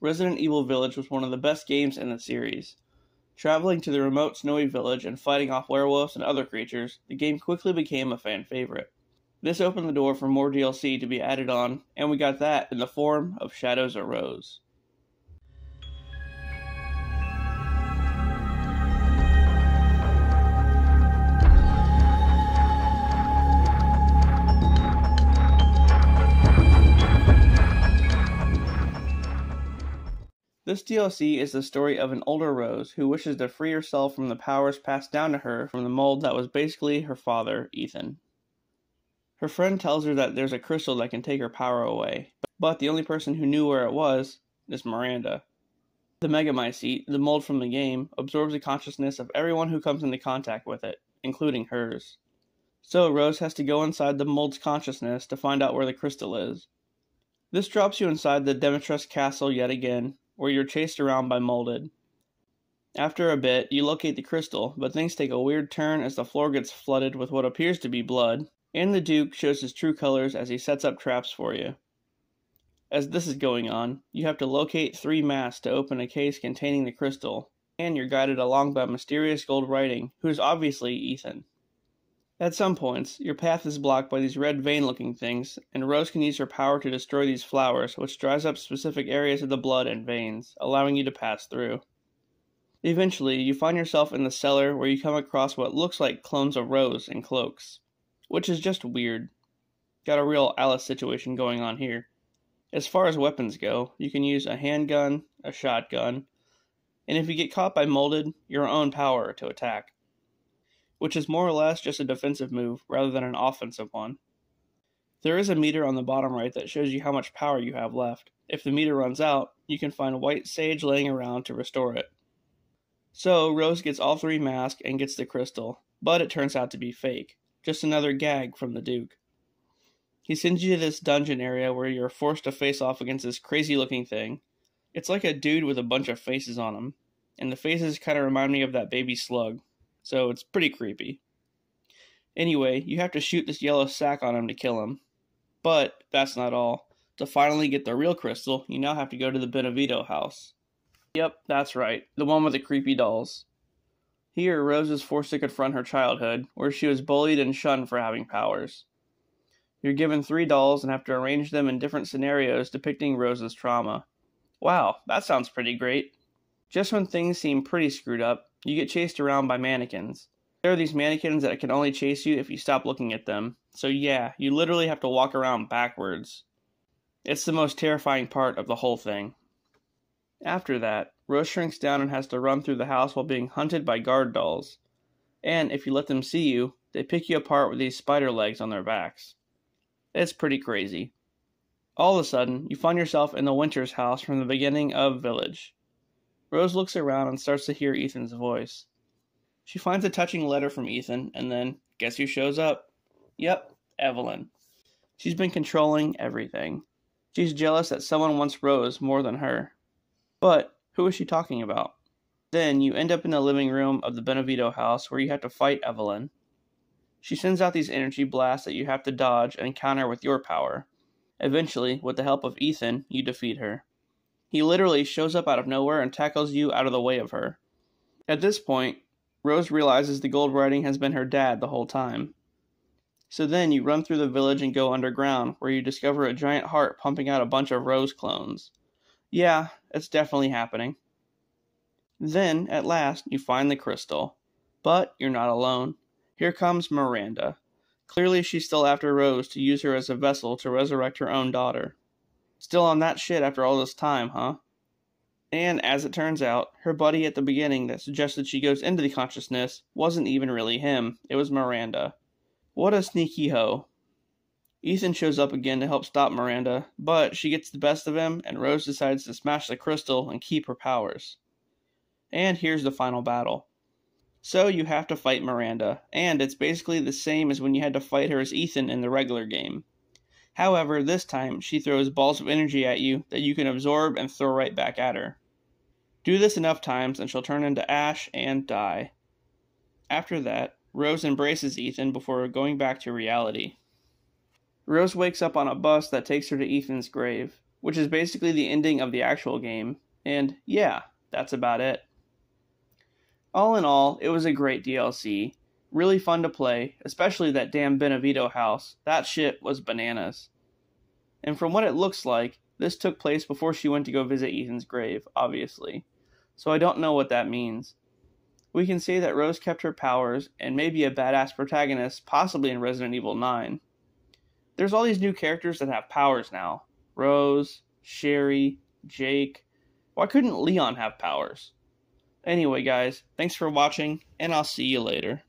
Resident Evil Village was one of the best games in the series. Traveling to the remote snowy village and fighting off werewolves and other creatures, the game quickly became a fan favorite. This opened the door for more DLC to be added on, and we got that in the form of Shadows of Rose. This DLC is the story of an older Rose who wishes to free herself from the powers passed down to her from the mold that was basically her father, Ethan. Her friend tells her that there's a crystal that can take her power away, but the only person who knew where it was is Miranda. The Megamycete, the mold from the game, absorbs the consciousness of everyone who comes into contact with it, including hers. So Rose has to go inside the mold's consciousness to find out where the crystal is. This drops you inside the Dimitrescu castle yet again, where you're chased around by Molded. After a bit, you locate the crystal, but things take a weird turn as the floor gets flooded with what appears to be blood, and the Duke shows his true colors as he sets up traps for you. As this is going on, you have to locate 3 masks to open a case containing the crystal, and you're guided along by mysterious gold writing, who is obviously Ethan. At some points, your path is blocked by these red vein-looking things, and Rose can use her power to destroy these flowers, which dries up specific areas of the blood and veins, allowing you to pass through. Eventually, you find yourself in the cellar where you come across what looks like clones of Rose in cloaks, which is just weird. Got a real Alice situation going on here. As far as weapons go, you can use a handgun, a shotgun, and if you get caught by Molded, your own power to attack, which is more or less just a defensive move rather than an offensive one. There is a meter on the bottom right that shows you how much power you have left. If the meter runs out, you can find white sage laying around to restore it. So, Rose gets all 3 masks and gets the crystal, but it turns out to be fake. Just another gag from the Duke. He sends you to this dungeon area where you're forced to face off against this crazy looking thing. It's like a dude with a bunch of faces on him, and the faces kind of remind me of that baby slug. So it's pretty creepy. Anyway, you have to shoot this yellow sack on him to kill him. But that's not all. To finally get the real crystal, you now have to go to the Benevito house. Yep, that's right, the one with the creepy dolls. Here, Rose is forced to confront her childhood, where she was bullied and shunned for having powers. You're given 3 dolls and have to arrange them in different scenarios depicting Rose's trauma. Wow, that sounds pretty great. Just when things seem pretty screwed up, you get chased around by mannequins. There are these mannequins that can only chase you if you stop looking at them. So yeah, you literally have to walk around backwards. It's the most terrifying part of the whole thing. After that, Rose shrinks down and has to run through the house while being hunted by guard dolls. And if you let them see you, they pick you apart with these spider legs on their backs. It's pretty crazy. All of a sudden, you find yourself in the Winters house from the beginning of Village. Rose looks around and starts to hear Ethan's voice. She finds a touching letter from Ethan, and then, guess who shows up? Yep, Evelyn. She's been controlling everything. She's jealous that someone wants Rose more than her. But, who is she talking about? Then, you end up in the living room of the Benevito house where you have to fight Evelyn. She sends out these energy blasts that you have to dodge and counter with your power. Eventually, with the help of Ethan, you defeat her. He literally shows up out of nowhere and tackles you out of the way of her. At this point, Rose realizes the gold writing has been her dad the whole time. So then you run through the village and go underground, where you discover a giant heart pumping out a bunch of Rose clones. Yeah, it's definitely happening. Then, at last, you find the crystal. But you're not alone. Here comes Miranda. Clearly she's still after Rose to use her as a vessel to resurrect her own daughter. Still on that shit after all this time, huh? And as it turns out, her buddy at the beginning that suggested she goes into the consciousness wasn't even really him, it was Miranda. What a sneaky hoe. Ethan shows up again to help stop Miranda, but she gets the best of him and Rose decides to smash the crystal and keep her powers. And here's the final battle. So you have to fight Miranda, and it's basically the same as when you had to fight her as Ethan in the regular game. However, this time, she throws balls of energy at you that you can absorb and throw right back at her. Do this enough times and she'll turn into ash and die. After that, Rose embraces Ethan before going back to reality. Rose wakes up on a bus that takes her to Ethan's grave. which is basically the ending of the actual game, and yeah, that's about it. All in all, it was a great DLC. Really fun to play, especially that damn Benevito house. That shit was bananas. And from what it looks like, this took place before she went to go visit Ethan's grave, obviously. So I don't know what that means. We can say that Rose kept her powers and may be a badass protagonist, possibly in Resident Evil 9. There's all these new characters that have powers now. Rose, Sherry, Jake. Why couldn't Leon have powers? Anyway guys, thanks for watching, and I'll see you later.